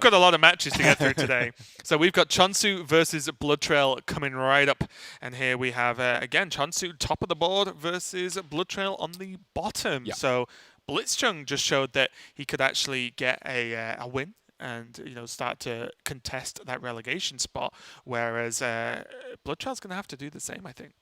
got a lot of matches to get through today. So we've got che0nsu versus BloodTrail coming right up. And here we have, again, che0nsu top of the board versus BloodTrail on the bottom. Yeah. So BloodTrail just showed that he could actually get a win and start to contest that relegation spot, whereas BloodTrail's going to have to do the same, I think.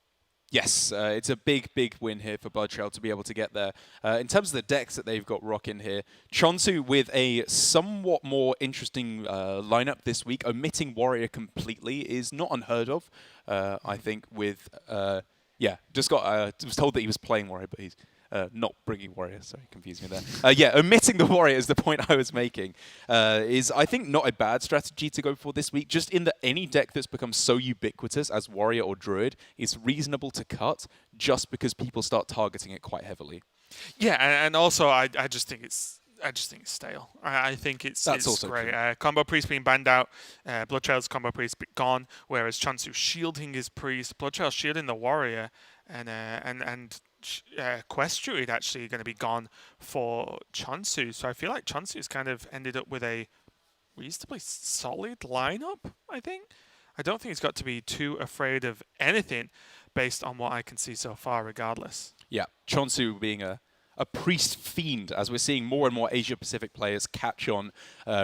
Yes, it's a big win here for BloodTrail to be able to get there. In terms of the decks that they've got rocking here, che0nsu with a somewhat more interesting lineup this week, omitting Warrior completely, is not unheard of. I think with was told that he was playing Warrior, but he's not bringing Warrior. Sorry, confused me there. Omitting the Warrior is the point I was making. Is, I think, not a bad strategy to go for this week. Just in that any deck that's become so ubiquitous as Warrior or Druid is reasonable to cut just because people start targeting it quite heavily. Yeah, and also I just think it's stale. I think it's great. Combo Priest being banned out, BloodTrail's Combo Priest gone, whereas che0nsu shielding his Priest, BloodTrail shielding the Warrior, and Quest Druid actually going to be gone for che0nsu. So I feel like che0nsu's kind of ended up with a reasonably solid lineup, I think. I don't think he's got to be too afraid of anything based on what I can see so far, regardless. Yeah, che0nsu being a priest fiend, as we're seeing more and more Asia-Pacific players catch on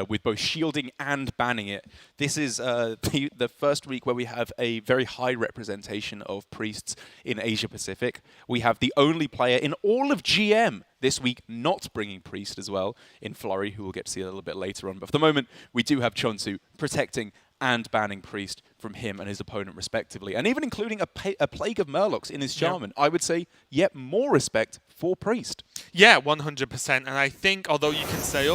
with both shielding and banning it. This is the first week where we have a very high representation of priests in Asia-Pacific. We have the only player in all of GM this week not bringing priest as well, in Flurry, who we'll get to see a little bit later on. But for the moment, we do have che0nsu protecting and banning priest from him and his opponent respectively, and even including a plague of murlocs in his shaman. I would say yet more respect for priest. Yeah, 100%. And I think, although you can say,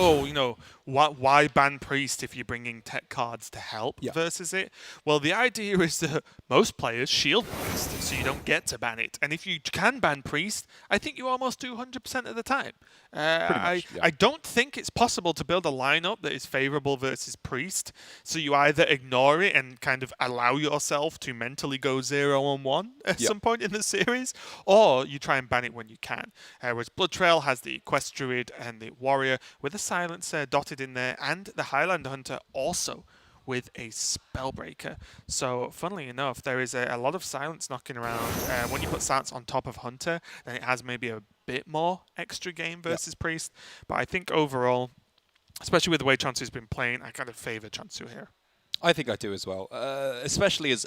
why ban priest if you're bringing tech cards to help versus it? Well, the idea is that most players shield priest, so you don't get to ban it. And if you can ban priest, I think you almost do 100% of the time. I don't think it's possible to build a lineup that is favorable versus priest, so you either ignore it and kind of allow yourself to mentally go 0-1 at some point in the series, or you try and ban it when you can. Whereas BloodTrail has the Quest Druid and the Warrior with a Silencer dotted in there, and the Highland Hunter also with a Spellbreaker. So, funnily enough, there is a lot of silence knocking around. When you put silence on top of Hunter, then it has maybe a bit more extra game versus Priest. But I think overall, especially with the way che0nsu's been playing, I kind of favor che0nsu here. I think I do as well, especially as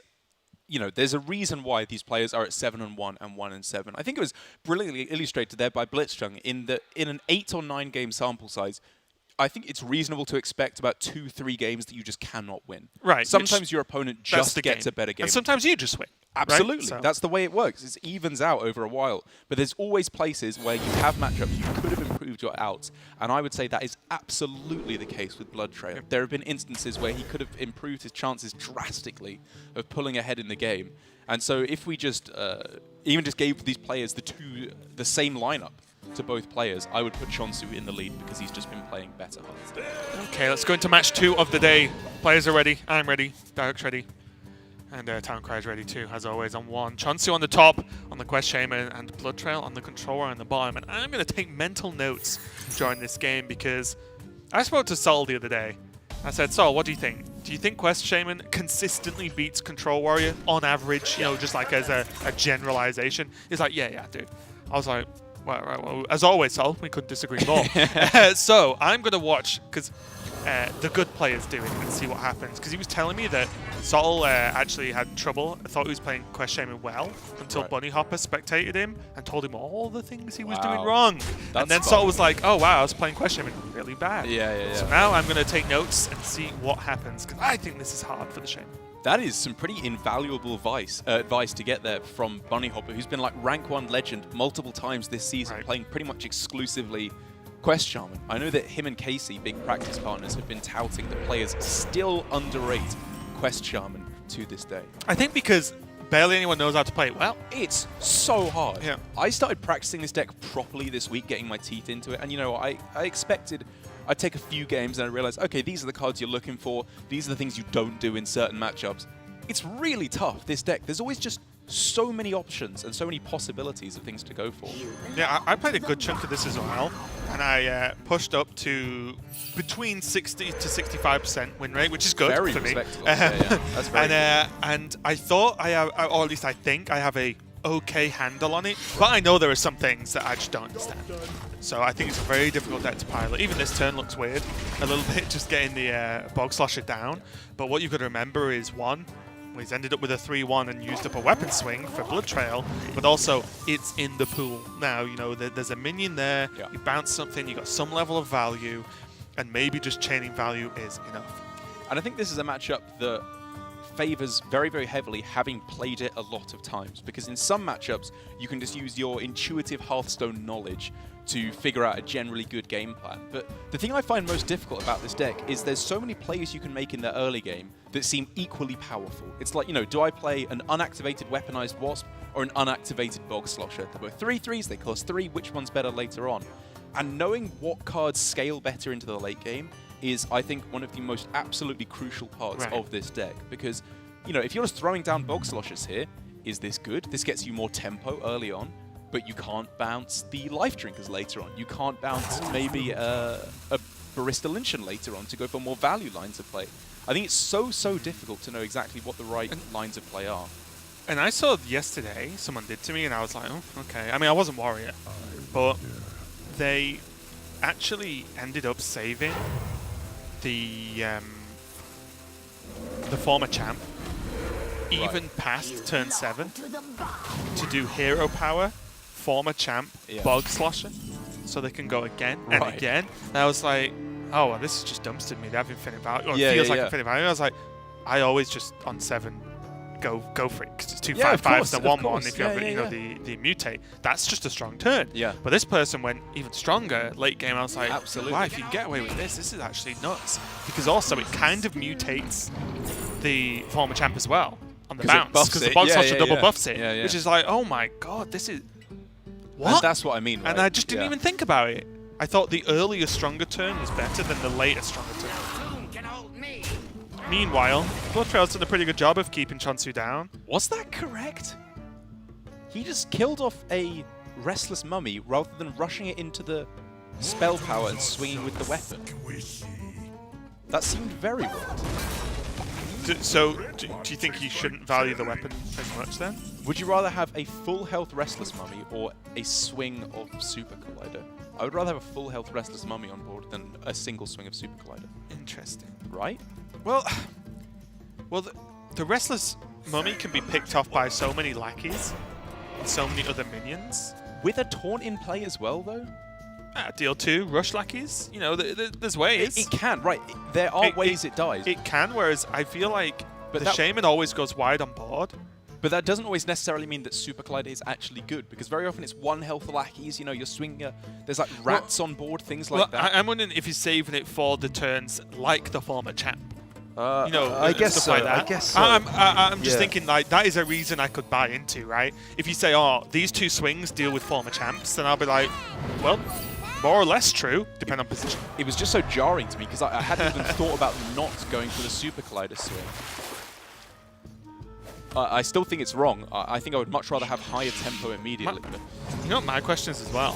there's a reason why these players are at 7-1 and 1-7. I think it was brilliantly illustrated there by BloodTrail in an 8 or 9 game sample size. I think it's reasonable to expect about 2-3 games that you just cannot win. Right. Sometimes your opponent just gets a better game. And sometimes you just win. Absolutely. Right? So. That's the way it works. It evens out over a while. But there's always places where you have matchups you could have improved your outs. And I would say that is absolutely the case with BloodTrail. There have been instances where he could have improved his chances drastically of pulling ahead in the game. And so if we just even just gave these players the same lineup to both players, I would put che0nsu in the lead because he's just been playing better. Okay, let's go into match 2 of the day. Players are ready. I'm ready. Dark's ready. And Town-Cry is ready too, as always, on 1. che0nsu on the top, on the Quest Shaman, and BloodTrail on the controller on the bottom. And I'm going to take mental notes during this game because I spoke to Sol the other day. I said, Sol, what do you think? Do you think Quest Shaman consistently beats Control Warrior on average, just like as a generalization? He's like, yeah, dude. I was like, well, as always, Sol, we couldn't disagree more. So I'm going to watch, because the good players do it and see what happens. Because he was telling me that Sol actually had trouble. I thought he was playing Quest Shaman well until Bunny Hopper spectated him and told him all the things he was doing wrong. And then Sol was like, oh, wow, I was playing Quest Shaman really bad. Yeah. So now I'm going to take notes and see what happens, because I think this is hard for the Shaman. That is some pretty invaluable advice to get there from Bunny Hopper, who's been like rank 1 legend multiple times this season, playing pretty much exclusively Quest Shaman. I know that him and Casey, big practice partners, have been touting that players still underrate Quest Shaman to this day. I think because barely anyone knows how to play it well. It's so hard. Yeah. I started practicing this deck properly this week, getting my teeth into it, and I expected I'd take a few games and I realized, okay, these are the cards you're looking for. These are the things you don't do in certain matchups. It's really tough, this deck. There's always just so many options and so many possibilities of things to go for. Yeah, I played a good chunk of this as well. and I pushed up to between 60 to 65% win rate, which is good Very for me. respectable. That's very good. And I thought I have, or at least I think I have a okay handle on it, but I know there are some things that I just don't understand. So I think it's a very difficult deck to pilot. Even this turn looks weird a little bit, just getting the Bog Slosher down. But what you've got to remember is, one, he's ended up with a 3-1 and used up a weapon swing for BloodTrail, but also it's in the pool. Now, you know, there's a minion there, you bounce something, you got some level of value, and maybe just chaining value is enough. And I think this is a matchup that favors very, very heavily having played it a lot of times, because in some matchups you can just use your intuitive Hearthstone knowledge to figure out a generally good game plan. But the thing I find most difficult about this deck is there's so many plays you can make in the early game that seem equally powerful. It's like, you know, do I play an unactivated weaponized Wasp or an unactivated Bog Slosher? They're both 3/3s, they cost 3, which one's better later on? And knowing what cards scale better into the late game is, I think, one of the most absolutely crucial parts of this deck. Because, you know, if you're just throwing down Bog Sloshers here, is this good? This gets you more tempo early on, but you can't bounce the Life Drinkers later on. You can't bounce maybe a Barista Lynchen later on to go for more value lines of play. I think it's so difficult to know exactly what the right lines of play are. And I saw yesterday, someone did to me, and I was like, oh, okay. I mean, I wasn't Warrior, but they actually ended up saving the former champ even past turn 7 to do hero power, former champ, Bog Slosher, so they can go again and again. And I was like, oh, well, this has just dumpstered me. They have infinite value, or it feels like infinite value. I was like, I always just on 7 go for it, because it's 2 5/5s and 1/1 if you have the mutate. That's just a strong turn. But this person went even stronger late game. I was like, absolutely. Wow, if you can get away with this is actually nuts. Because also it kind of mutates the former champ as well on the bounce, because the Bog Slosher double buffs it, which is like, oh my god, this is what? And that's what I mean. Right? And I just didn't even think about it. I thought the earlier stronger turn was better than the later stronger turn. Meanwhile, BloodTrail's done a pretty good job of keeping che0nsu down. Was that correct? He just killed off a Restless Mummy rather than rushing it into the spell power and swinging with the weapon. That seemed very wrong. So, do you think you shouldn't value the weapon as much then? Would you rather have a full health Restless Mummy or a swing of Super Collider? I would rather have a full health Restless Mummy on board than a single swing of Super Collider. Interesting. Right? Well, the Restless Mummy can be picked off by so many lackeys and so many other minions. With a taunt in play as well, though? Deal 2, rush lackeys. You know, there's ways. It can, right. There are ways it dies. It can, whereas I feel like the Shaman always goes wide on board. But that doesn't always necessarily mean that Super Collider is actually good, because very often it's one health lackeys, you know, you're swinging, there's like rats on board, things like that. I'm wondering if he's saving it for the turns like the former champ. You know, I guess stuff so. like that. I guess so. I'm just thinking, like, that is a reason I could buy into, right? If you say, oh, these 2 swings deal with former champs, then I'll be like, well, more or less true, depending on position. It was just so jarring to me, because I hadn't even thought about not going for the Super Collider swing. I still think it's wrong. I think I would much rather have higher tempo immediately. You know what my question is as well?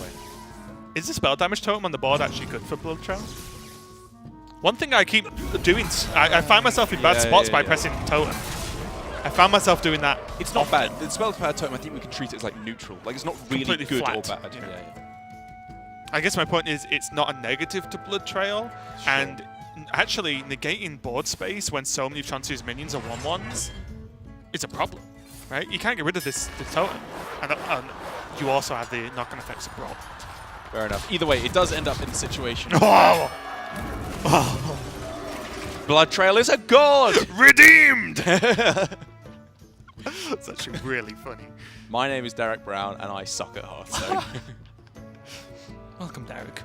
Is the spell damage totem on the board actually good for BloodTrail? One thing I keep doing, I find myself in bad spots by pressing totem. I found myself doing that. It's not bad. The spell power totem, I think we can treat it as like neutral. Like, it's not really completely good flat. or bad. I guess my point is it's not a negative to BloodTrail, and actually negating board space when so many of che0nsu's minions are 1/1s is a problem, right? You can't get rid of the totem, and you also have the knock-on effects of Brawl. Fair enough. Either way, it does end up in the situation. Oh! BloodTrail is a god! Redeemed! That's actually really funny. My name is Derek Brown, and I suck at Hearthstone. Welcome, Derek. Do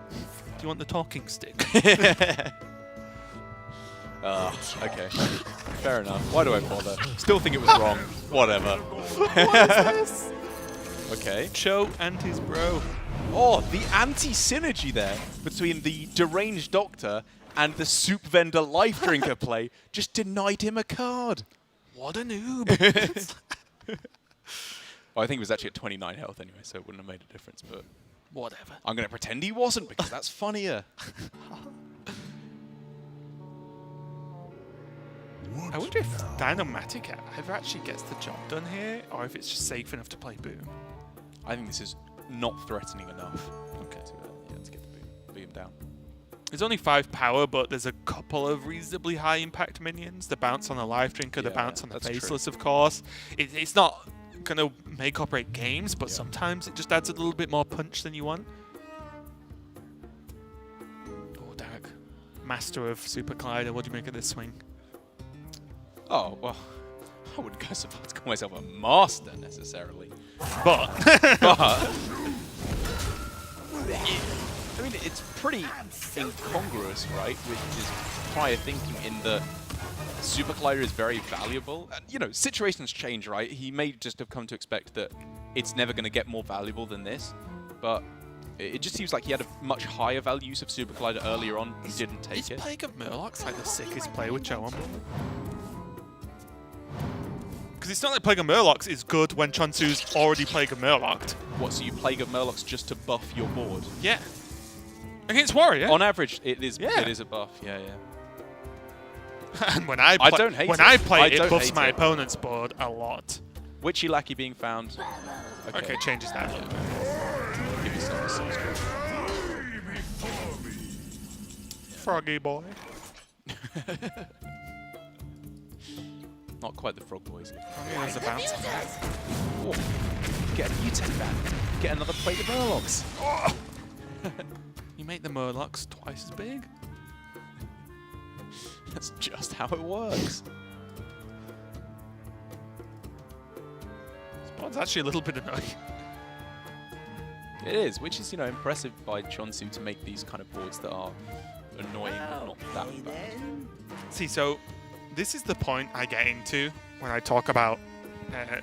you want the talking stick? Okay. Fair enough. Why do I bother? Still think it was wrong. Whatever. What is this? Okay. Cho and his bro. Oh, the anti-synergy there between the deranged doctor and the soup vendor life drinker play just denied him a card. What a noob. Well, I think it was actually at 29 health anyway, so it wouldn't have made a difference, but Whatever. I'm going to pretend he wasn't because that's funnier. I wonder if Dynomatic ever actually gets the job done here, or if it's just safe enough to play Boom. I think this is not threatening enough. Okay. To get the boom down. There's only 5 power, but there's a couple of reasonably high impact minions. The bounce on the Life Drinker, the bounce on the Faceless, of course. It's not going to make or break games, but sometimes it just adds a little bit more punch than you want. Oh, Derek. Master of Super Collider, what do you make of this swing? Oh, well, I wouldn't go so far as to call myself a master necessarily. But I mean, it's pretty incongruous, right, with his prior thinking in the Super Collider is very valuable. You know, situations change, right? He may just have come to expect that it's never going to get more valuable than this, but it just seems like he had a much higher value use of Super Collider earlier on and didn't take it. Is Plague of Murlocs like the sickest play with che0nsu? Because it's not like Plague of Murlocs is good when che0nsu's already Plague of Murlocked. What, so you Plague of Murlocs just to buff your board? Yeah. Against Warrior? On average, it is a buff, yeah. And when I play it buffs my opponent's board a lot. Witchy Lackey being found. Okay, changes that. Give you some Froggy boy. Not quite the frog boys. There's a bounce on that. Oh, get a new tech back. Get another Plague of Murlocs. Oh. You make the Murlocs twice as big? That's just how it works. This board's actually a little bit annoying. It is, which is, you know, impressive by che0nsu to make these kind of boards that are annoying but not that bad. See, so this is the point I get into when I talk about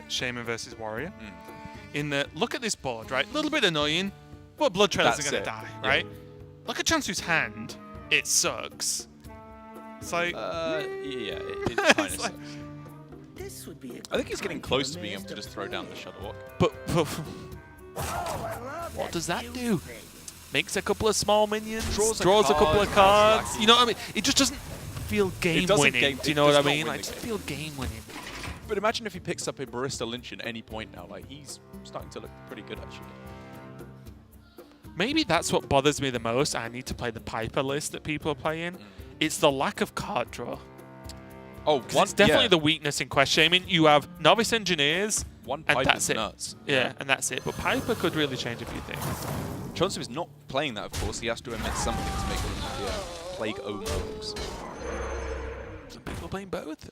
Shaman versus Warrior. In the, look at this board, right? A little bit annoying, but BloodTrail isn't going to die, right? Look at che0nsu's hand. It sucks. It's like... it kind of sucks. This would be I think he's getting close to being able to just throw down the Shuttlewalk. But what does that do? Makes a couple of small minions, draws a couple of cards. You know what I mean? It just doesn't feel game winning. Do you know what I mean? Like, it doesn't feel game winning. But imagine if he picks up a Barista Lynch at any point now. Like, he's starting to look pretty good, actually. Maybe that's what bothers me the most. I need to play the Piper list that people are playing. It's the lack of card draw. Oh, it's definitely the weakness in Quest Shaman. You have Novice Engineers, and that's it. Nuts. Yeah, and that's it. But Piper could really change a few things. che0nsu is not playing that, of course. He has to omit something to make the Plague Omos. Some people are playing both.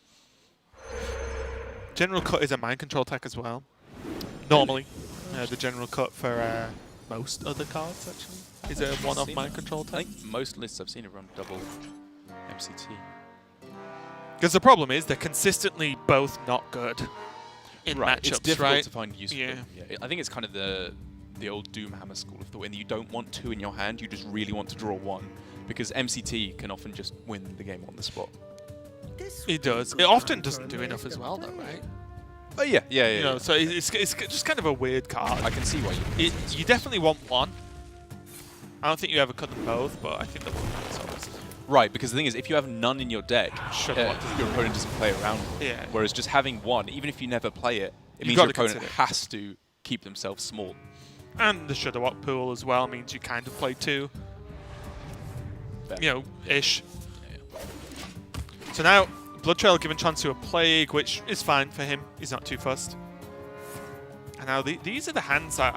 General Cut is a mind control tech as well. Normally, the General Cut for most other cards, actually, is a one-off mind control tech. I think most lists I've seen have run double MCT. Because the problem is they're consistently both not good in matchups, It's difficult right? to find use for them. Yeah. I think it's kind of the old Doomhammer school of thought, in that you don't want 2 in your hand, you just really want to draw 1. Because MCT can often just win the game on the spot. It does. It often doesn't do enough as well, though, right? Oh, yeah. You know, so it's just kind of a weird card. I can see why you definitely want 1. I don't think you ever cut them both, but I think the 1 is obviously. Right, because the thing is, if you have none in your deck, your opponent doesn't play around with it. Yeah. Whereas just having 1, even if you never play it, it means your opponent has to keep themselves small. And the Shuttlewalk pool as well means you kind of play 2. Fair. You know, ish. So now, BloodTrail giving che0nsu a Plague, which is fine for him. He's not too fussed. And now these are the hands that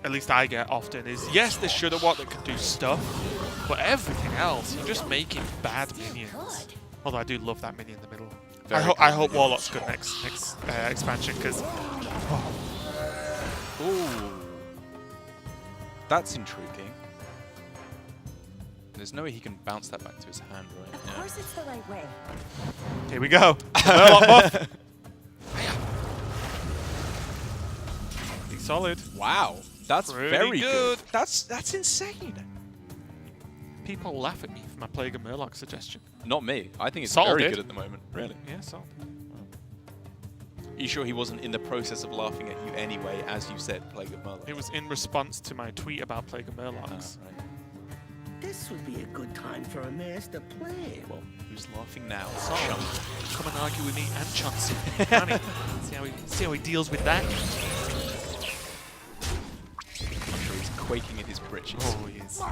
at least I get often, is yes, there's Shuttlewalk that can do stuff, but everything else, you're just making bad minions. Although I do love that minion in the middle. I hope Warlock's good next expansion, because... Ooh. That's intriguing. There's no way he can bounce that back to his hand, right? Of course it's the right way. Here we go. Murloc buff. He's solid. Wow. That's Pretty very good. good. That's insane. People laugh at me for my Plague of Murloc suggestion. Not me. I think it's Solid. very good at the moment. Really? Yeah, solid. You sure he wasn't in the process of laughing at you anyway, as you said, Plague of Murlocs? It was in response to my tweet about Plague of Murlocs. Right. This would be a good time for a master plan. Well, who's laughing now? So, Chunk. come and argue with me and che0nsu, can he? See how he deals with that? I'm sure he's quaking in his britches. Oh, he is.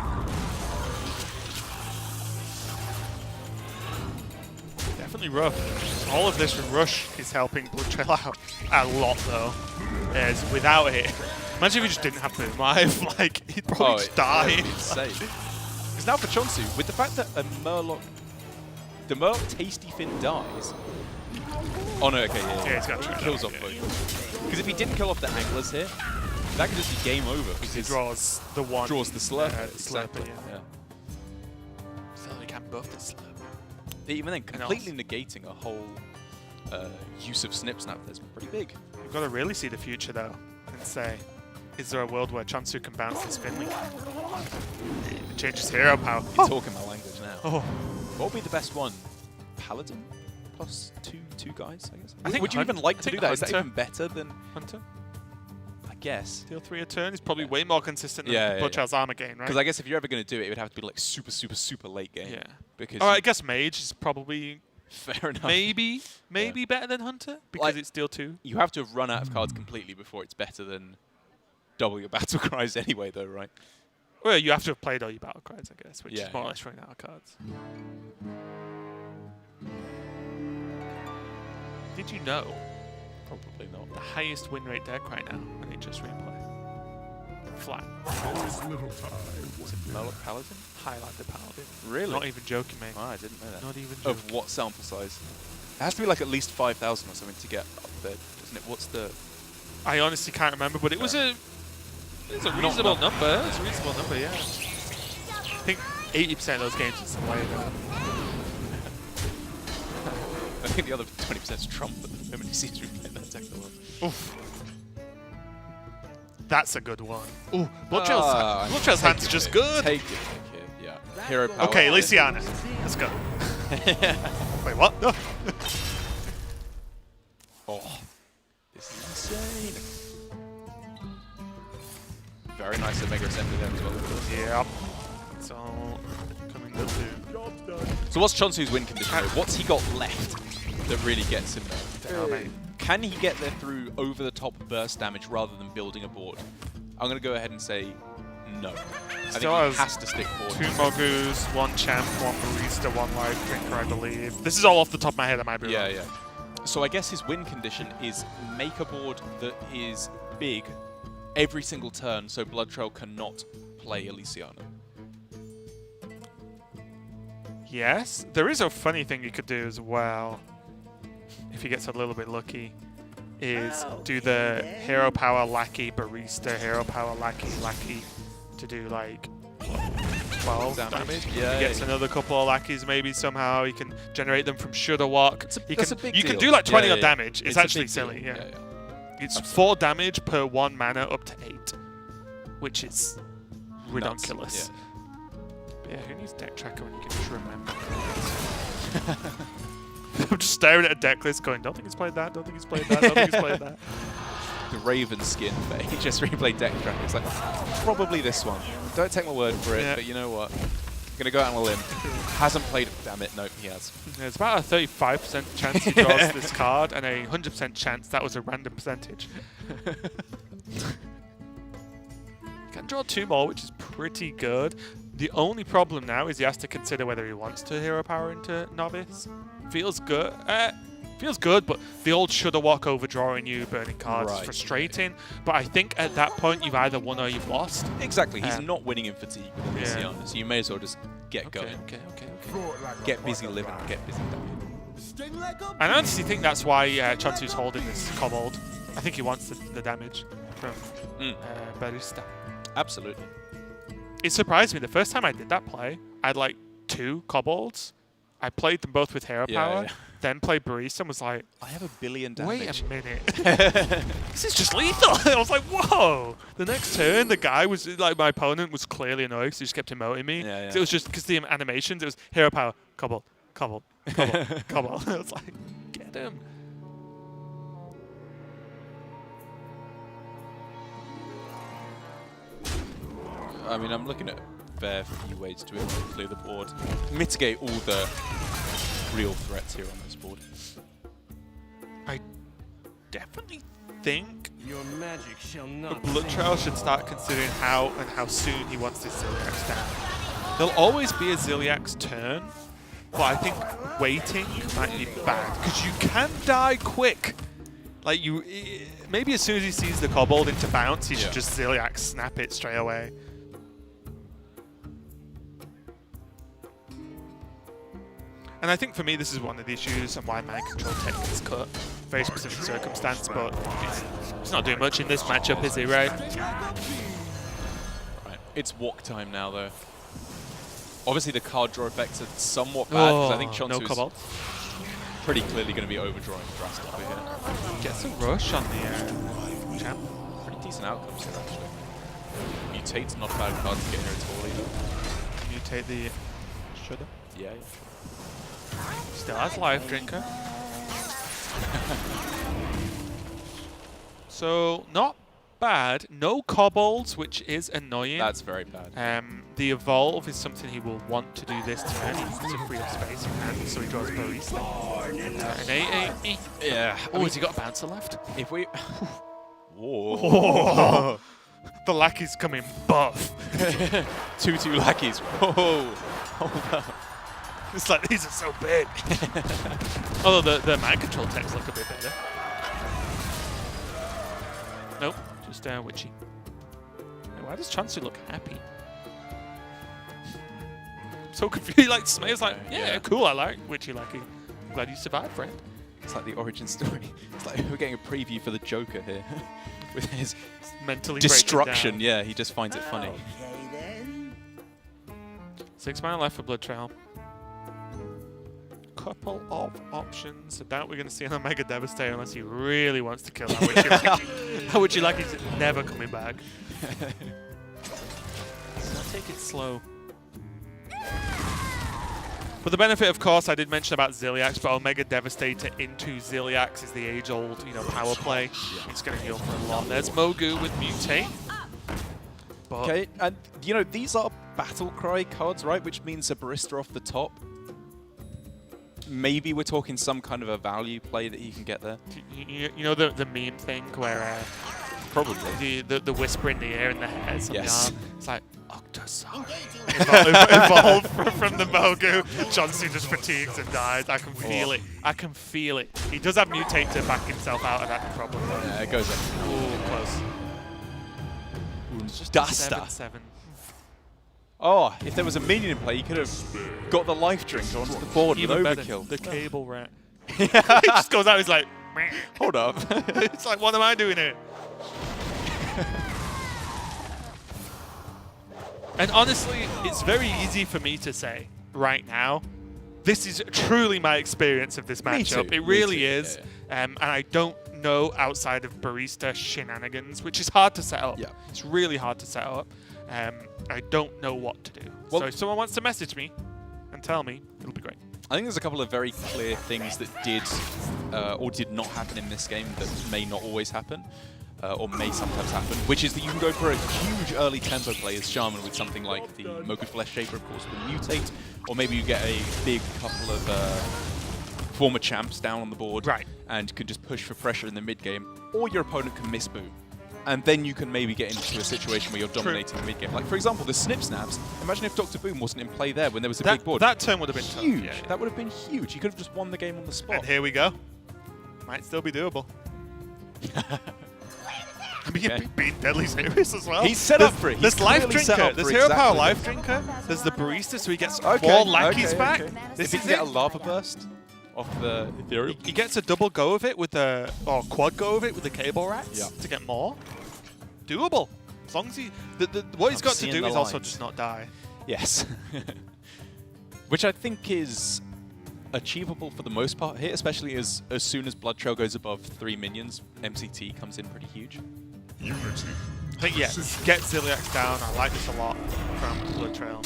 Definitely rough. All of this rush is helping BloodTrail out a lot, though. As without it, imagine if he just didn't have Boom Live, like, he'd probably just die. Insane. Because now for che0nsu, with the fact that the Murloc Tasty Fin dies. Oh no, okay, yeah. He's got he kills off both. Because if he didn't kill off the anglers here, that could just be game over. Because He draws the one. draws the slurper. Slurper, Exactly. yeah. So he can't buff the slurper. Even then, completely negating a whole use of Snip Snap that's pretty big. You've got to really see the future, though, and say, is there a world where che0nsu can bounce this Finley? It changes hero power. You're talking my language now. Oh. What would be the best one? Paladin plus two guys, I guess. I think would you even like to think do that? Is that Hunter. even better than Hunter? I guess? Deal 3 a turn is probably way more consistent than Yeah, yeah, BloodTrail's armor gain, right? Because I guess if you're ever going to do it, it would have to be like super late game. Yeah. Because Alright, I guess Mage is probably fair enough. maybe better than Hunter because Like- it's deal 2. You have to have run out of cards completely before it's better than double your battle cries anyway, though, right? Well, you have to have played all your battle cries, I guess, which Yeah, is more or yeah. less running out of cards. Did you know Probably not. the highest win rate deck right now when they just replay? Flat. Murloc Paladin? Highlight the Paladin. Really? Not even joking, mate. Oh, I didn't know that. Not even joking. Of what sample size? It has to be like at least 5,000 or something to get up there, doesn't it? What's the... I honestly can't remember, but it was a reasonable number. It's a reasonable number, yeah. I think 80% of those games is the way though. I think the other 20% is Trump at the moment. He seems to be playing that deck a lot. Oof. That's a good one. Ooh, BloodTrail's hand's just good. Take it, yeah. Hero power. Okay, Lysiana. Let's go. Wait, what? No. Oh, this is insane. Very nice Omega Assembly there as well. Yep. It's all coming good too. So what's che0nsu's win condition here? What's he got left that really gets him there? Can he get there through over-the-top burst damage rather than building a board? I'm going to go ahead and say no. I think he has to stick forward. 2 Mogus, 1 Champ, 1 Barista, 1 Life Drinker, I believe. This is all off the top of my head, I might be wrong. Yeah, yeah. So I guess his win condition is make a board that is big every single turn so BloodTrail cannot play Elysiana. Yes. There is a funny thing you could do as well, if he gets a little bit lucky, is do the Hero Power Lackey, Barista, Hero Power Lackey, to do like 12 damage. Yeah, He gets another couple of lackeys maybe somehow. He can generate them from Shudder Walk. That's a big you deal. can do like 20 Yeah, odd yeah. damage. It's a actually big deal. silly, yeah. Yeah. It's 4 damage per 1 mana up to 8, which is ridiculous. But yeah, who needs deck tracker when you can just remember? I'm just staring at a deck list going, don't think he's played that, don't think he's played that, don't think he's played that. The Raven skin for HS Replay deck track. It's like, probably this one. Don't take my word for it, but you know what? I'm going to go out on a limb. Hasn't played it. Damn it. Nope, he has. There's about a 35% chance he draws this card and a 100% chance that was a random percentage. He can draw 2 more, which is pretty good. The only problem now is he has to consider whether he wants to hero power into Novice. Feels good. Feels good, but the old Shudder Walk overdrawing you, burning cards is frustrating. But I think at that point you've either won or you've lost. Exactly. He's not winning in fatigue with Elysiana, so you may as well just get going. Okay. Get busy living, get busy dying. I honestly think that's why che0nsu's holding this Kobold. I think he wants the damage from Barista. Absolutely. It surprised me. The first time I did that play, I had like 2 Kobolds. I played them both with Hero Power, then played Barista and was like, I have 1 billion damage. wait a minute. This is just lethal. I was like, whoa. The next turn, the guy was like, my opponent was clearly annoyed because he just kept emoting me. So it was just because the animations, it was Hero Power, Kobold, Kobold, Kobold, Kobold. I was like, get him. I mean, I'm looking at a fair few ways to be able to clear the board, mitigate all the real threats here on this board. I definitely think Your magic shall not BloodTrail should start considering how soon he wants this Ziliax down. There'll always be a Ziliax turn, but I think waiting might be bad because you can die quick. Like maybe as soon as he sees the kobold into bounce, he should just Ziliax snap it straight away. And I think for me, this is one of the issues and why mind control tech is cut. Very specific circumstance, but it's not doing much in this matchup, is he, right? Right. It's walk time now, though. Obviously, the card draw effects are somewhat bad, because I think che0nsu is pretty clearly going to be overdrawing drastically here. Gets a rush on the champ. Pretty decent outcomes here, actually. Mutate's not a bad card to get here at all, either. Mutate the shudder. Yeah. Still has Life Drinker. So, not bad. No kobolds, which is annoying. That's very bad. The Evolve is something he will want to do this turn. He needs to free up space, and so he draws Barista. An 8-8. Yeah. Oh, has he got a bouncer left? If we... Whoa. Oh. The lackey's coming buff. 2-2 lackeys. Whoa. Oh, no. It's like, these are so big. Although the mind control techs look a bit better. Nope, just witchy. Why does che0nsu look happy? So confused. Like, Smayer's like, yeah, cool, I like witchy lackey. I'm glad you survived, friend. It's like the origin story. It's like we're getting a preview for the Joker here. With his mentally destruction. Yeah, he just finds it funny. Okay, then. 6 mana left for BloodTrail. Couple of options. I doubt we're going to see an Omega Devastator unless he really wants to kill that witchy lackey. That witchy lackey's never coming back. So I'll take it slow. For the benefit, of course, I did mention about Ziliax, but Omega Devastator into Ziliax is the age-old, power play. It's going to heal for a lot. There's Mogu with Mutate. Okay, and these are Battle Cry cards, right? Which means a Barista off the top. Maybe we're talking some kind of a value play that he can get there. You know the meme thing where probably the whisper in the ear and the hairs on the arm. It's like Octosaur. Evolve from the Mogu. che0nsu just fatigues and dies. I can feel it. I can feel it. He does have Mutate to back himself out of that problem. Yeah, it goes up. Ooh, close. It's just Duster. 7/7. Oh, if there was a minion in play, you could have got the life drink onto the board with overkill. The cable rat. He just goes out. He's like, meh. Hold up. It's like, what am I doing here? And honestly, it's very easy for me to say right now, this is truly my experience of this matchup. It really is. Yeah. And I don't know outside of Barista shenanigans, which is hard to set up. Yeah. It's really hard to set up. I don't know what to do. Well, so if someone wants to message me and tell me, it'll be great. I think there's a couple of very clear things that did or did not happen in this game that may not always happen. Or may sometimes happen, which is that you can go for a huge early tempo play as Shaman with something like the Mogu Flesh Shaper, of course, with Mutate, or maybe you get a big couple of former champs down on the board and can just push for pressure in the mid-game, or your opponent can miss boom. And then you can maybe get into a situation where you're dominating the mid-game. Like, for example, the Snip Snaps. Imagine if Dr. Boom wasn't in play there when there was a big board. That turn would have been huge. Tough. Yeah. That would have been huge. You could have just won the game on the spot. And here we go. Might still be doable. I mean, you're being deadly serious as well. He's set up for it. There's Life Drinker. There's Hero Power Life Drinker. There's the Barista, so he gets 4 lackeys back. This if he can get a Lava Burst off the Ethereum. He gets a double go of it with the, or quad go of it with the Cable Rats to get more. Doable. As long as he, what he's got to do is also just not die. Yes. Which I think is achievable for the most part here, especially as soon as BloodTrail goes above 3 minions, MCT comes in pretty huge. I think, yeah, get Ziliax down. I like this a lot from BloodTrail.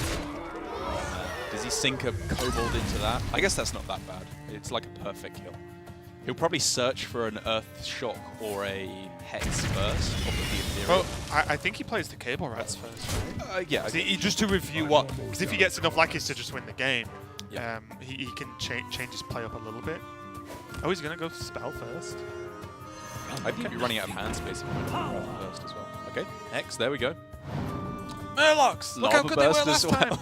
Does he sink a Kobold into that? I guess that's not that bad. It's like a perfect kill. He'll probably search for an Earth Shock or a Hex first. Well, I think he plays the Cable Rats first, right? Yeah. Just to review what... Because if he gets enough lackeys to just win the game, yeah. he can change his play up a little bit. Oh, he's going to go Spell first. I think he'd be running out of hand space if he went first as well. Okay, Hex, there we go. Murlocs! Look how good they were last time!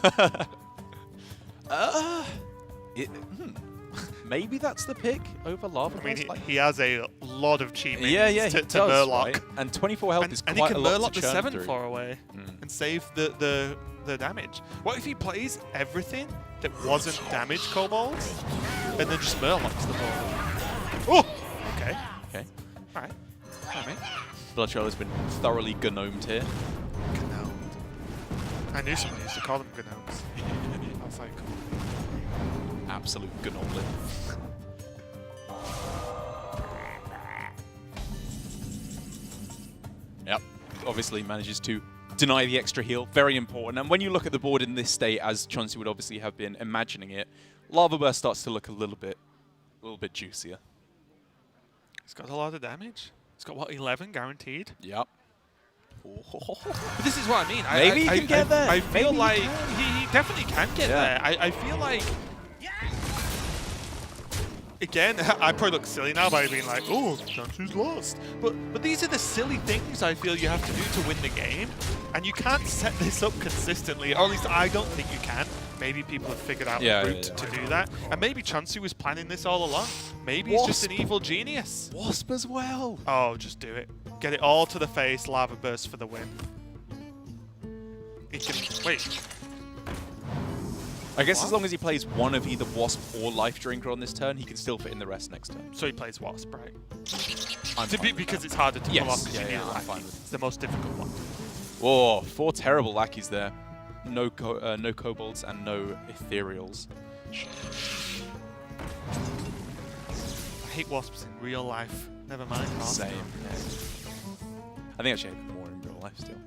Maybe that's the pick over Lava I mean, Burst. he has a lot of cheat minions he to does, Murloc. Right? And 24 health is And quite he a can lot Murloc to the churn 7 far away and save the damage. What if he plays everything that wasn't damage kobolds and then just Murlocs the ball? Oh! Okay. Okay. Alright. Alright, mate. BloodTrail has been thoroughly gnomed here. Gnomed. I knew someone used to call them gnomes. I was like... Absolute gnoblin. Yep. Obviously manages to deny the extra heal. Very important. And when you look at the board in this state, as che0nsu would obviously have been imagining it, Lava Burst starts to look a little bit juicier. He's got a lot of damage. He's got, what, 11 guaranteed? Yep. But this is what I mean. Maybe he can get there. I feel Maybe like he definitely can get there. I feel like... Again, I probably look silly now by being like, oh, che0nsu's lost. But these are the silly things I feel you have to do to win the game. And you can't set this up consistently, or at least I don't think you can. Maybe people have figured out a route to do that. And maybe che0nsu was planning this all along. Maybe he's just an evil genius. Wasp as well. Oh, just do it. Get it all to the face, Lava Burst for the win. He can... Wait. I guess as long as he plays one of either Wasp or Life Drinker on this turn, he can still fit in the rest next turn. So he plays Wasp, right? Because it's harder to pull off. Yeah, I'm fine with it. It's the most difficult one. Oh, 4 terrible lackeys there. No kobolds and no ethereals. I hate Wasps in real life. Never mind. Same. Yeah. I think actually I hate them more in real life still.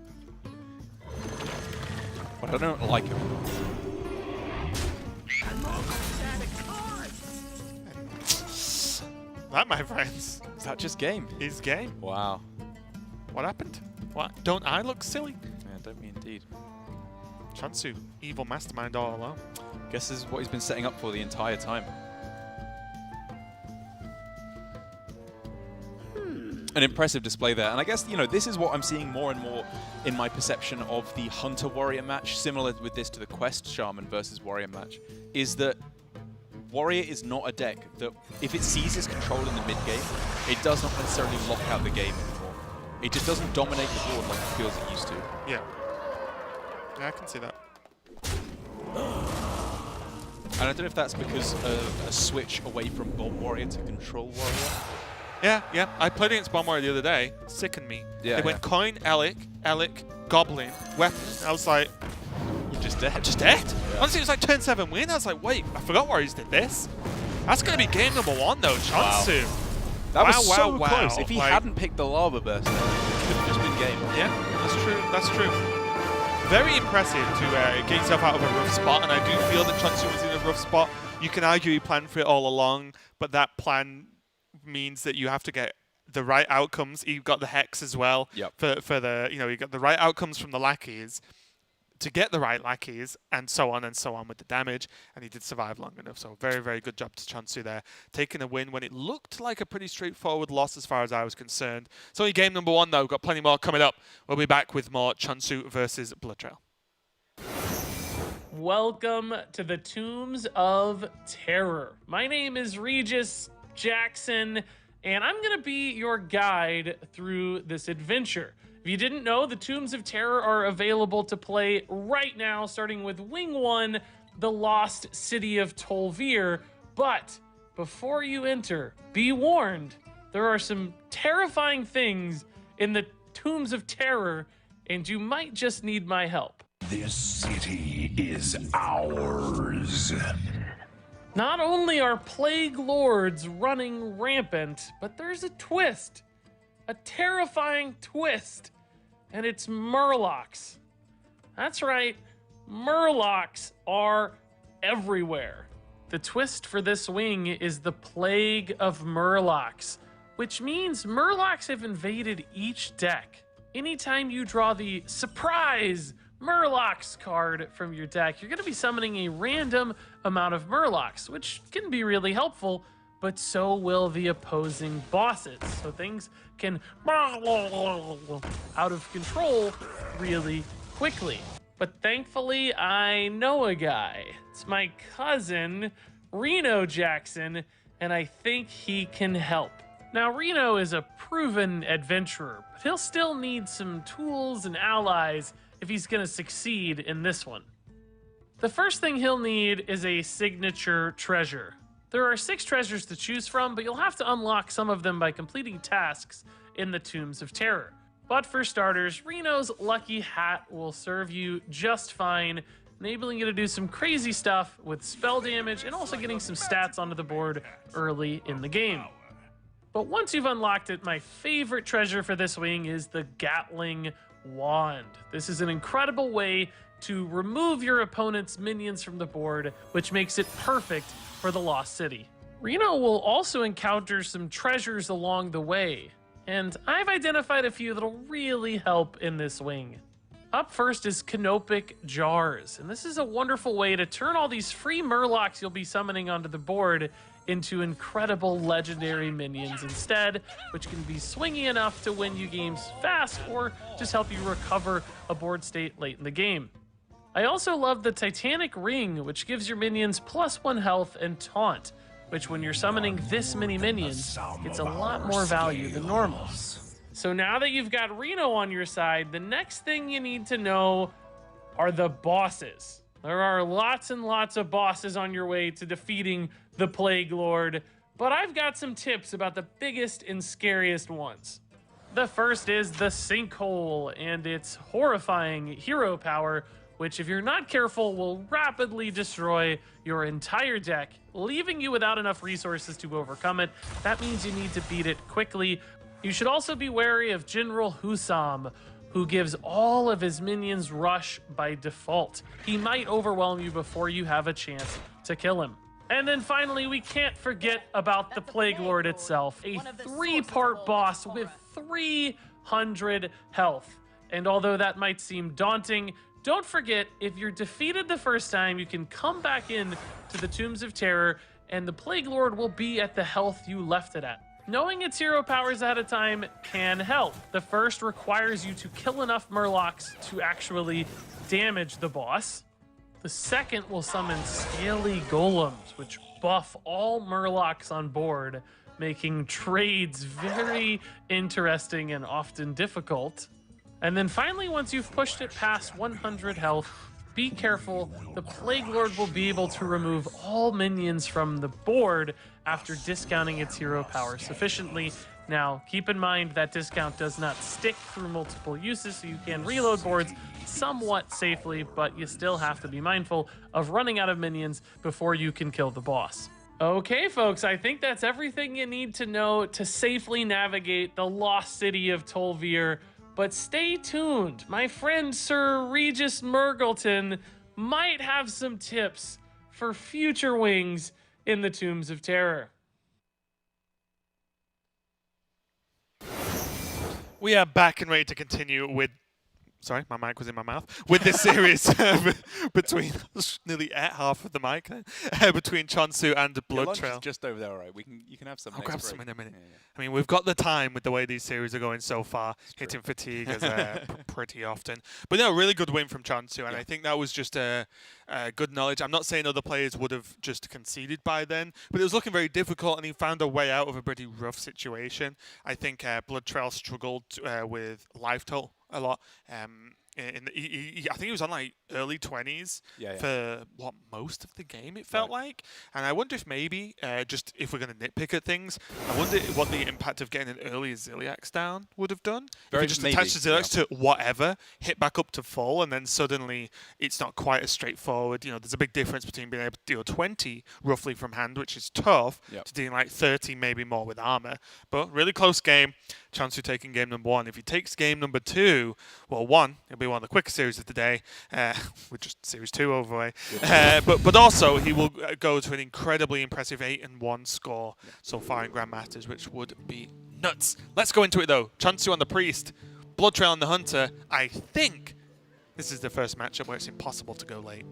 But I don't like them. That, my friends, Is that just game? is game. Wow. What happened? What? Don't I look silly? Yeah, don't we indeed. che0nsu, evil mastermind all along. Guess this is what he's been setting up for the entire time. An impressive display there. And I guess, you know, this is what I'm seeing more and more in my perception of the Hunter-Warrior match, similar with this to the Quest Shaman versus Warrior match, is that Warrior is not a deck that, if it seizes control in the mid-game, it does not necessarily lock out the game anymore. It just doesn't dominate the board like it feels it used to. Yeah. Yeah, I can see that. And I don't know if that's because of a switch away from Bomb Warrior to Control Warrior. Yeah. I played against Bomb Warrior the other day. Sickened me. Yeah, they went coin, Alec, Goblin, Weapon. I was like, You're just dead. just dead. Yeah. Honestly, it was like turn 7 win. I was like, wait, I forgot Warriors did this. That's going to be game number 1, though, che0nsu. Wow. That was so wow. close. If he hadn't picked the Lava Burst, it could have just been game. Yeah, that's true. That's true. Very impressive to get yourself out of a rough spot, and I do feel that che0nsu was in a rough spot. You can argue he planned for it all along, but that plan means that you have to get the right outcomes. He got the Hex as well. Yep. For the, you know, you got the right outcomes from the lackeys to get the right lackeys, and so on with the damage, and he did survive long enough. So very, very good job to che0nsu there, taking a win when it looked like a pretty straightforward loss as far as I was concerned. It's only game number 1 though. We've got plenty more coming up. We'll be back with more che0nsu versus BloodTrail. Welcome to the Tombs of Terror. My name is Regis Jackson, and I'm going to be your guide through this adventure. If you didn't know, the Tombs of Terror are available to play right now, starting with Wing 1, the Lost City of Tol'vir. But before you enter, be warned, there are some terrifying things in the Tombs of Terror, and you might just need my help. This city is ours. Not only are plague lords running rampant, but there's a twist. A terrifying twist. And it's Murlocs. That's right, Murlocs are everywhere. The twist for this wing is the Plague of Murlocs, which means Murlocs have invaded each deck. Anytime you draw the Surprise Murlocs card from your deck, you're going to be summoning a random amount of Murlocs, which can be really helpful, but so will the opposing bosses. So things can out of control really quickly. But thankfully, I know a guy. It's my cousin, Reno Jackson, and I think he can help. Now, Reno is a proven adventurer, but he'll still need some tools and allies if he's going to succeed in this one. The first thing he'll need is a signature treasure. There are 6 treasures to choose from, but you'll have to unlock some of them by completing tasks in the Tombs of Terror. But for starters, Reno's lucky hat will serve you just fine, enabling you to do some crazy stuff with spell damage and also getting some stats onto the board early in the game. But once you've unlocked it, my favorite treasure for this wing is the Gatling Wand. This is an incredible way to remove your opponent's minions from the board, which makes it perfect for the Lost City. Reno will also encounter some treasures along the way, and I've identified a few that'll really help in this wing. Up first is Canopic Jars, and this is a wonderful way to turn all these free Murlocs you'll be summoning onto the board into incredible legendary minions instead, which can be swingy enough to win you games fast or just help you recover a board state late in the game. I also love the Titanic Ring, which gives your minions +1 health and taunt, which when you're summoning this many minions, it's a lot more value than normal. So now that you've got Reno on your side, the next thing you need to know are the bosses. There are lots and lots of bosses on your way to defeating the Plague Lord, but I've got some tips about the biggest and scariest ones. The first is the Sinkhole and its horrifying hero power, which if you're not careful will rapidly destroy your entire deck, leaving you without enough resources to overcome it. That means you need to beat it quickly. You should also be wary of General Husam, who gives all of his minions rush by default. He might overwhelm you before you have a chance to kill him. And then finally, we can't forget about the Plague Lord itself, a 3-part boss with 300 health. And although that might seem daunting, don't forget, if you're defeated the first time, you can come back in to the Tombs of Terror, and the Plague Lord will be at the health you left it at. Knowing its hero powers ahead of time can help. The first requires you to kill enough Murlocs to actually damage the boss. The second will summon Scaly Golems, which buff all Murlocs on board, making trades very interesting and often difficult. And then finally, once you've pushed it past 100 health, be careful, the Plague Lord will be able to remove all minions from the board after discounting its hero power sufficiently. Now, keep in mind that discount does not stick through multiple uses, so you can reload boards somewhat safely, but you still have to be mindful of running out of minions before you can kill the boss. Okay, folks, I think that's everything you need to know to safely navigate the lost city of Tol'vir. But stay tuned. My friend Sir Regis Mergleton might have some tips for future wings in the Tombs of Terror. We are back and ready to continue with... Sorry, my mic was in my mouth. With this series between nearly at half of the mic between che0nsu and BloodTrail. Just over there, all right. You can have some. I'll grab some in a minute. Yeah. I mean, we've got the time with the way these series are going so far. Hitting fatigue is pretty often, but no, really good win from che0nsu, and I think that was just a good knowledge. I'm not saying other players would have just conceded by then, but it was looking very difficult, and he found a way out of a pretty rough situation. I think BloodTrail struggled with life total a lot. I think he was on like early 20s for most of the game, it felt like. And I wonder if maybe, just if we're going to nitpick at things, I wonder what the impact of getting an early Ziliax down would have done. If you just attach the Ziliax to whatever, hit back up to full, and then suddenly it's not quite as straightforward. You know, there's a big difference between being able to deal 20 roughly from hand, which is tough, to dealing like 30 maybe more with armor. But really close game. che0nsu taking game number 1. If he takes game number 2, well, 1, it'll be one of the quickest series of the day, with just series 2 over the way. But also, he will go to an incredibly impressive 8-1 score so far in Grandmasters, which would be nuts. Let's go into it, though. che0nsu on the Priest, BloodTrail on the Hunter. I think this is the first matchup where it's impossible to go late.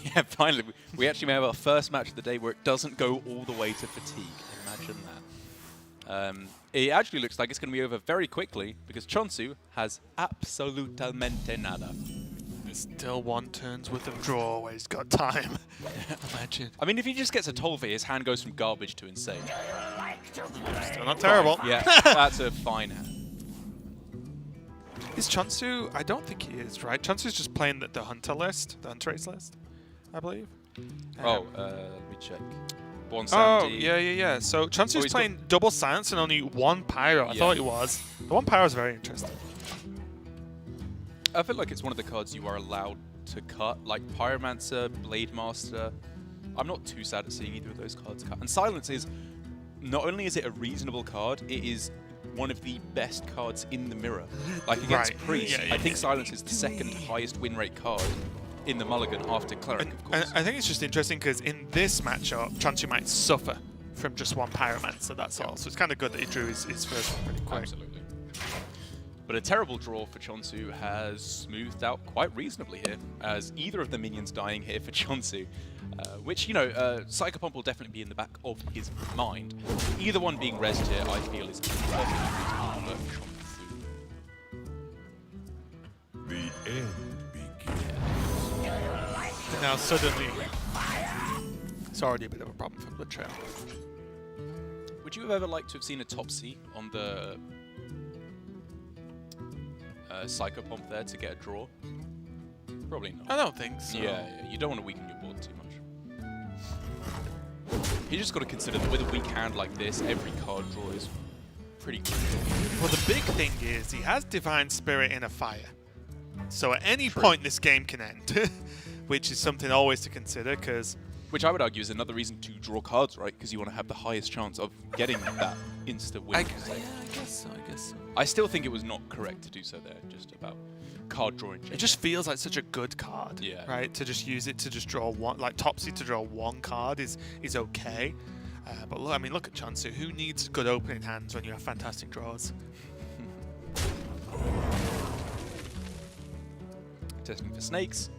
Yeah, finally. We actually may have our first match of the day where it doesn't go all the way to fatigue. Imagine that. It actually looks like it's going to be over very quickly because che0nsu has absolutamente nada. There's still 1 turn's worth of draw where he's got time. Imagine. I mean, if he just gets a Tolve, his hand goes from garbage to insane. Still not terrible. Yeah, that's a fine hand. Is che0nsu? I don't think he is, right? che0nsu's just playing the Hunter list, the Hunter race list, I believe. Let me check. Oh, yeah. So che0nsu's playing double silence and only 1 pyro. I thought it was. The 1 pyro is very interesting. I feel like it's one of the cards you are allowed to cut, like Pyromancer, Blade Master. I'm not too sad at seeing either of those cards cut. And Silence is, not only is it a reasonable card, it is one of the best cards in the mirror. Like against Priest, I think Silence is the 2nd highest win rate card in the mulligan after Cleric, of course. I think it's just interesting because in this matchup, che0nsu might suffer from just 1 Pyromancer, that's all. So it's kind of good that he drew his first one pretty quick. Absolutely. But a terrible draw for che0nsu has smoothed out quite reasonably here, as either of the minions dying here for che0nsu, which, you know, Psychopomp will definitely be in the back of his mind. Either one being rezzed here, I feel, is perfectly reasonable for che0nsu. The end begins. Now suddenly, it's already a bit of a problem for BloodTrail. Would you have ever liked to have seen a Topsy on the Psychopomp there to get a draw? Probably not. I don't think so. Yeah, you don't want to weaken your board too much. You just got to consider that with a weak hand like this, every card draw is pretty crucial. Well, the big thing is he has Divine Spirit in a fire. So at any point this game can end, which is something always to consider because... Which I would argue is another reason to draw cards, right? Because you want to have the highest chance of getting that insta win. I guess so. I still think it was not correct to do so there, just about card drawing. It just feels like such a good card, right? To just use it to just draw 1, like Topsy to draw 1 card is okay. But look, I mean, look at che0nsu. Who needs good opening hands when you have fantastic draws? Testing for snakes.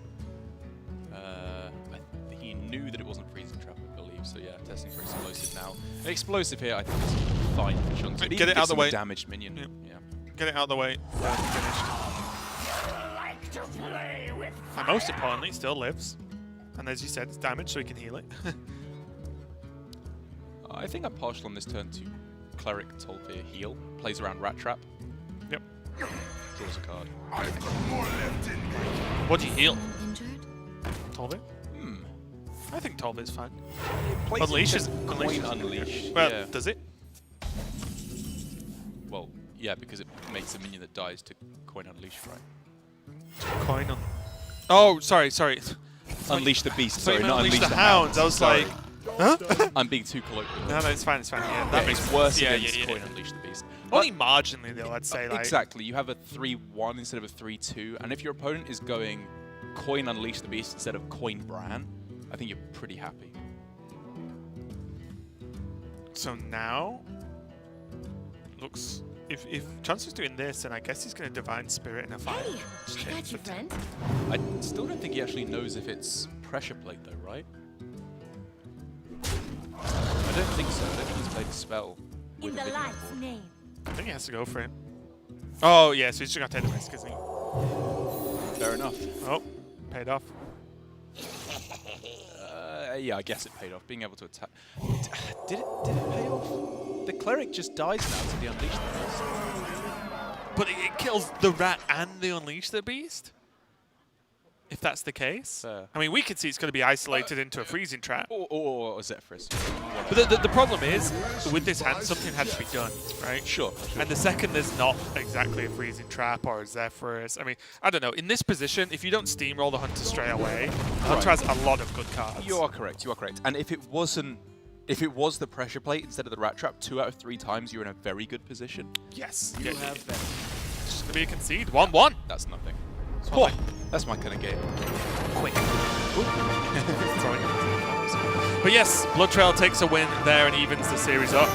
He knew that it wasn't freezing trap, I believe. So yeah, testing for explosive now. An explosive here, I think, is fine for che0nsu. Get it out of the way. Damaged minion. Yeah. Get it out of the way. And most importantly, it still lives. And as you said, it's damaged, so he can heal it. I think I'm partial on this turn to Cleric, Tolve, heal. Plays around Rat Trap. Yep. Draws a card. What do you heal? Injured? Tolve? I think Tolve is fine. Unleash is Unleash. Well, yeah. does it? Well, yeah, because it makes a minion that dies to coin Unleash, right? Coin on. Oh, sorry. Unleash the beast. Sorry, Sorry, not unleash the hounds. I was Sorry. like, huh? I'm being too colloquial. No, it's fine. Yeah, That makes worse against yeah. coin Unleash the beast. Only marginally, though, I'd say. Like, exactly. You have a 3-1 instead of a 3-2, and if your opponent is going coin Unleash the beast instead of coin Bran, I think you're pretty happy. So now, looks if che0nsu's doing this, then I guess he's going to Divine Spirit in a fire. Hey, I got you, friend. I still don't think he actually knows if it's pressure plate though, right? I don't think so. I don't think he's played a spell with In a the minion on light's board. name. I think he has to go for it. Oh yeah, so he's just got to take the risk, isn't he? Fair enough. Oh, paid off. Yeah, I guess it paid off. Being able to attack. Did it pay off? The Cleric just dies now to the Unleash the Beast. But it kills the rat and the Unleash the Beast? If that's the case. I mean, we can see it's going to be isolated into a freezing trap. Or Zephyrus. But the problem is, with this hand, something had to be done, right? Sure. And the second there's not exactly a freezing trap or a Zephyrus, I mean, I don't know. In this position, if you don't steamroll the Hunter straight away, the Hunter has a lot of good cards. You are correct. And if it wasn't if it was the pressure plate instead of the rat trap, 2 out of 3 times you're in a very good position. Yes. You have that. It's just going to be a concede. 1-1. That's nothing. Oh. That's my kind of game. Quick. But yes, BloodTrail takes a win there and evens the series up.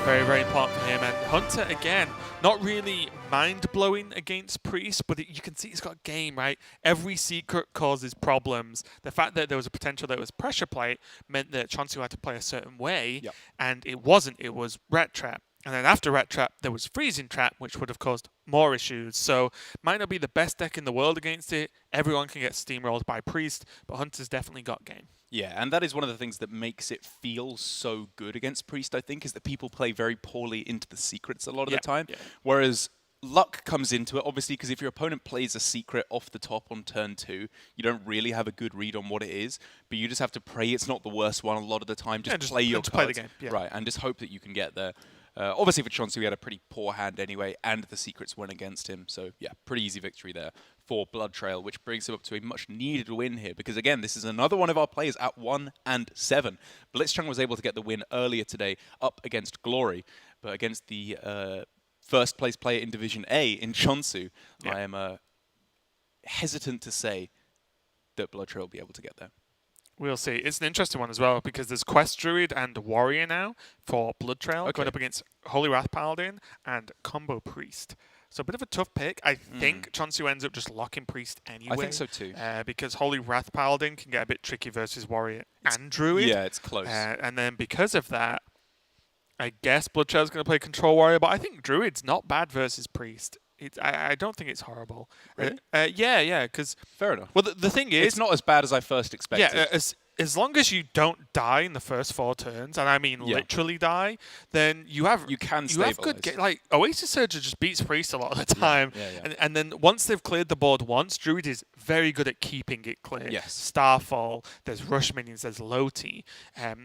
Very, very important for him. And Hunter, again, not really mind-blowing against Priest, but you can see he's got game, right? Every secret causes problems. The fact that there was a potential that it was pressure plate meant that che0nsu had to play a certain way, and it wasn't. It was ret trap. And then after ret trap, there was freezing trap, which would have caused more issues. So might not be the best deck in the world against it. Everyone can get steamrolled by Priest, but Hunter's definitely got game. Yeah, and that is one of the things that makes it feel so good against Priest, I think, is that people play very poorly into the secrets a lot of the time. Yeah. Whereas luck comes into it, obviously, because if your opponent plays a secret off the top on turn 2, you don't really have a good read on what it is, but you just have to pray it's not the worst one a lot of the time. Just play your cards. Play the game. Yeah. Right, and just hope that you can get there. Obviously, for che0nsu, he had a pretty poor hand anyway, and the secrets went against him. So, yeah, pretty easy victory there for BloodTrail, which brings him up to a much-needed win here. Because, again, this is another one of our players at 1-7. BlitzChung was able to get the win earlier today up against Glory. But against the first-place player in Division A in che0nsu, I am hesitant to say that BloodTrail will be able to get there. We'll see. It's an interesting one as well because there's Quest Druid and Warrior now for BloodTrail going up against Holy Wrath Paladin and Combo Priest. So a bit of a tough pick. I think che0nsu ends up just locking Priest anyway. I think so too. Because Holy Wrath Paladin can get a bit tricky versus Warrior and Druid. Yeah, it's close. And then because of that, I guess BloodTrail's going to play Control Warrior, but I think Druid's not bad versus Priest. I don't think it's horrible. Really? Yeah, because... Fair enough. Well, the thing is... It's not as bad as I first expected. Yeah, as long as you don't die in the first 4 turns, and I mean literally die, then you can stabilize. Like Oasis Surger just beats Priest a lot of the time, and then once they've cleared the board once, Druid is very good at keeping it clear. Yes. Starfall, there's rush minions, there's Loti,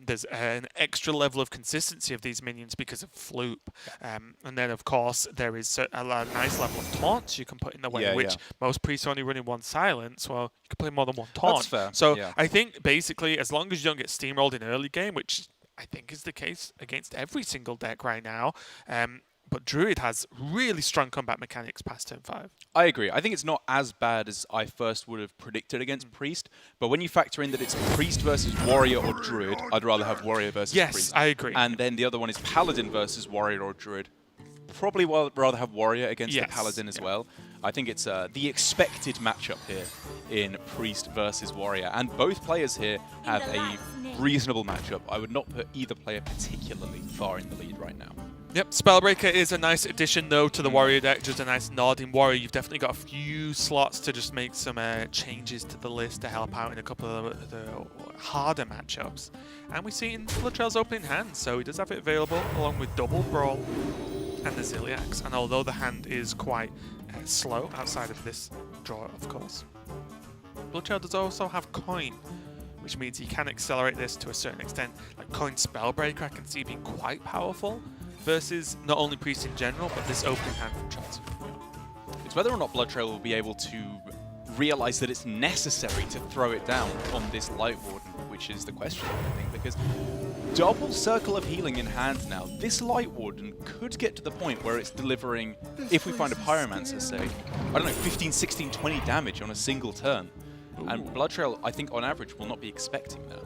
there's an extra level of consistency of these minions because of Floop, and then of course there is a nice level of taunts you can put in the way, which most Priests are only running 1 silence. Well, you can play more than 1 taunt. That's fair. So I think basically, as long as you don't get steamrolled in early game, which I think is the case against every single deck right now, but Druid has really strong combat mechanics past turn 5. I agree. I think it's not as bad as I first would have predicted against Priest, but when you factor in that it's Priest versus Warrior or Druid, I'd rather have Warrior versus Priest. Yes, I agree. And then the other one is Paladin versus Warrior or Druid. Probably rather have Warrior against the Paladin as well. I think it's the expected matchup here in Priest versus Warrior. And both players here have a reasonable matchup. I would not put either player particularly far in the lead right now. Yep, Spellbreaker is a nice addition, though, to the Warrior deck. Just a nice nod. In Warrior, you've definitely got a few slots to just make some changes to the list to help out in a couple of the harder matchups. And we see it in BloodTrail's opening hand, so he does have it available, along with Double Brawl and the Ziliax. And although the hand is quite slow outside of this draw, of course, BloodTrail does also have Coin, which means he can accelerate this to a certain extent. Like Coin Spellbreaker, I can see being quite powerful versus not only Priest in general, but this opening hand from che0nsu. It's whether or not BloodTrail will be able to realize that it's necessary to throw it down on this Light Warden, which is the question, I think, because double Circle of Healing in hand now. This Light Warden could get to the point where it's delivering, if we find a Pyromancer, say, I don't know, 15, 16, 20 damage on a single turn. Ooh. And BloodTrail, I think, on average, will not be expecting that.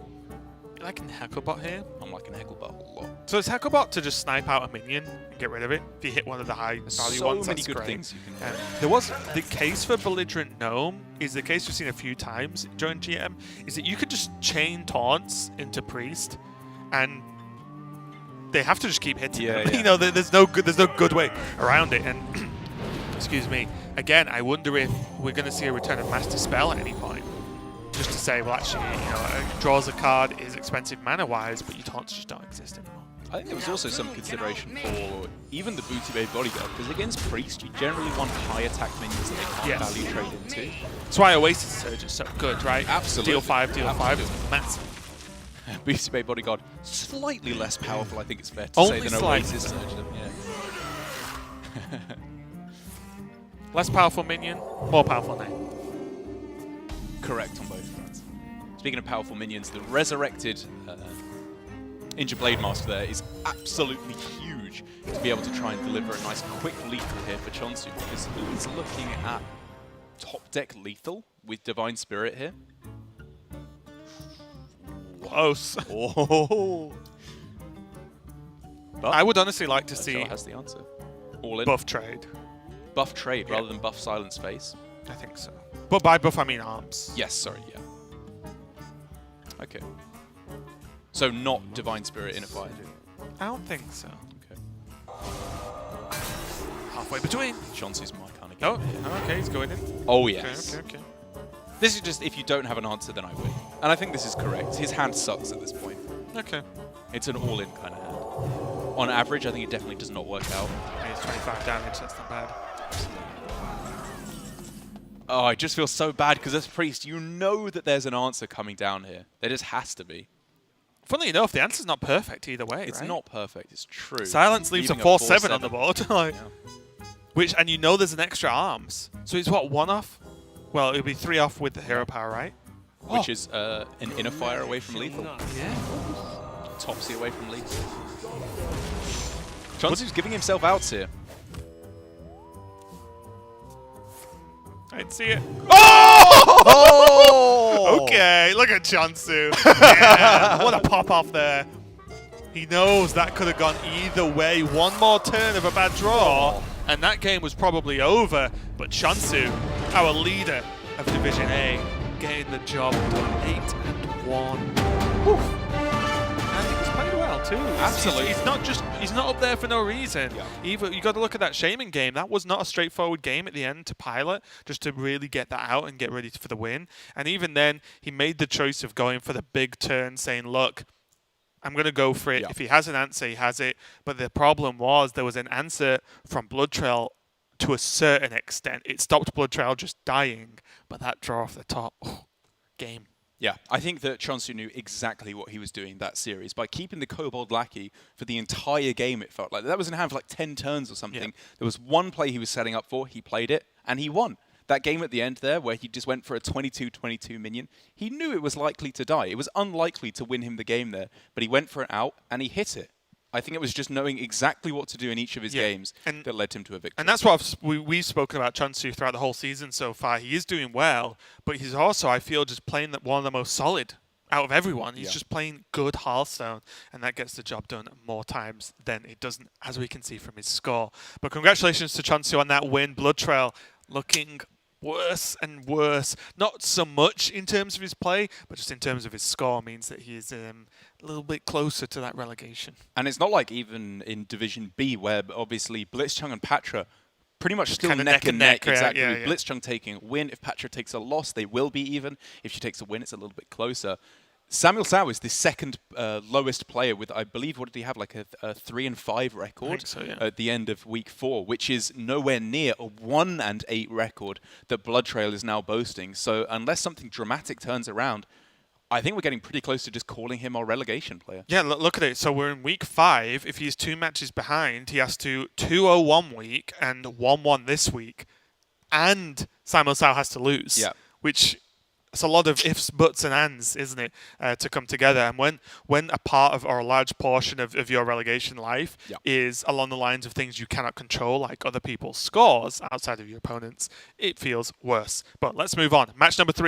You like an Hecklebot here? I'm liking Hecklebot a lot. So it's Hecklebot to just snipe out a minion and get rid of it. If you hit one of the high value ones, so many that's good great. Things you can there was the case for Belligerent Gnome, is the case we've seen a few times during GM, is that you could just chain taunts into Priest, and they have to just keep hitting them. You know, there's no good way around it. And excuse me, again, I wonder if we're going to see a return of Master Spell at any point. Just to say, well, actually, you know, draws a card is expensive mana-wise, but your taunts just don't exist anymore. I think there was also some consideration for even the Booty Bay Bodyguard, because against Priest, you generally want high attack minions that they can't value trade into. That's why Oasis Surge is so good, right? Absolutely. Deal 5, it's massive. Booty Bay Bodyguard, slightly less powerful, I think it's fair to say, than Oasis Surge. Yeah. Less powerful minion, more powerful name. Correct on both fronts. Speaking of powerful minions, the resurrected Ninja Blade Master there is absolutely huge to be able to try and deliver a nice quick lethal here for che0nsu, because he's looking at top deck lethal with Divine Spirit here. Close. Oh. But I would honestly like to BloodTrail see has the answer. All in. buff trade. Buff trade Yeah. rather than buff silence face. I think so. But by buff, I mean arms. Yes, sorry, yeah. Okay. So not Divine Spirit in a fight. I don't think so. Okay. Halfway between. che0nsu's my kind of game. Oh, okay, he's going in. Oh, Okay, yes. okay. This is just, if you don't have an answer, then I win. And I think this is correct. His hand sucks at this point. Okay. It's an all-in kind of hand. On average, I think it definitely does not work out. It's 25 damage, that's not bad. Oh, I just feel so bad because as Priest, you know that there's an answer coming down here. There just has to be. Funnily enough, the answer's not perfect either way, It's right? not perfect, it's true. Silence leaves a Leaving 4-7 on the 4-7. board. Like, which, and you know there's an extra arms. So it's what, 1 off? Well, it'll be 3 off with the hero power, right? Which is an inner fire away from lethal. Yeah. Topsy away from lethal. che0nsu's giving himself outs here. I'd see it. Oh! Oh! Okay, look at che0nsu. Yeah, what a pop off there. He knows that could have gone either way. One more turn of a bad draw, and that game was probably over. But che0nsu, our leader of Division A, getting the job done. 8-1. Woof. And he's played well too. Absolutely. He's not up there for no reason. Yeah. Either you got to look at that Shaman game. That was not a straightforward game at the end to pilot, just to really get that out and get ready for the win. And even then, he made the choice of going for the big turn, saying, "Look, I'm going to go for it. Yeah. If he has an answer, he has it." But the problem was there was an answer from BloodTrail to a certain extent. It stopped BloodTrail just dying, but that draw off the top, game. Yeah, I think that che0nsu knew exactly what he was doing that series. By keeping the Kobold Lackey for the entire game, it felt like. That was in hand for like 10 turns or something. Yeah. There was one play he was setting up for, he played it, and he won. That game at the end there, where he just went for a 22-22 minion, he knew it was likely to die. It was unlikely to win him the game there, but he went for an out, and he hit it. I think it was just knowing exactly what to do in each of his games that led him to a victory. And that's what we've spoken about che0nsu throughout the whole season so far. He is doing well, but he's also, I feel, just playing one of the most solid out of everyone. He's just playing good Hearthstone, and that gets the job done more times than it doesn't, as we can see from his score. But congratulations to che0nsu on that win. BloodTrail looking worse and worse. Not so much in terms of his play, but just in terms of his score means that he is a little bit closer to that relegation. And it's not like even in Division B, where obviously Blitzchung and Patra pretty much still Kinda neck and neck. yeah, Exactly. yeah, With yeah. Blitzchung taking a win. If Patra takes a loss, they will be even. If she takes a win, it's a little bit closer. Samuel Sau is the second lowest player with, I believe, what did he have, like a 3-5 record I think so, yeah. at the end of week 4, which is nowhere near a 1-8 record that BloodTrail is now boasting. So unless something dramatic turns around, I think we're getting pretty close to just calling him our relegation player. Yeah, look at it. So we're in week 5. If he's 2 matches behind, he has to 2-0 1 week and 1-1 this week. And Samuel Sau has to lose. Yeah. Which it's a lot of ifs, buts, and ands, isn't it, to come together? And when a part of or a large portion of your relegation life is along the lines of things you cannot control, like other people's scores outside of your opponents, it feels worse. But let's move on. Match number 3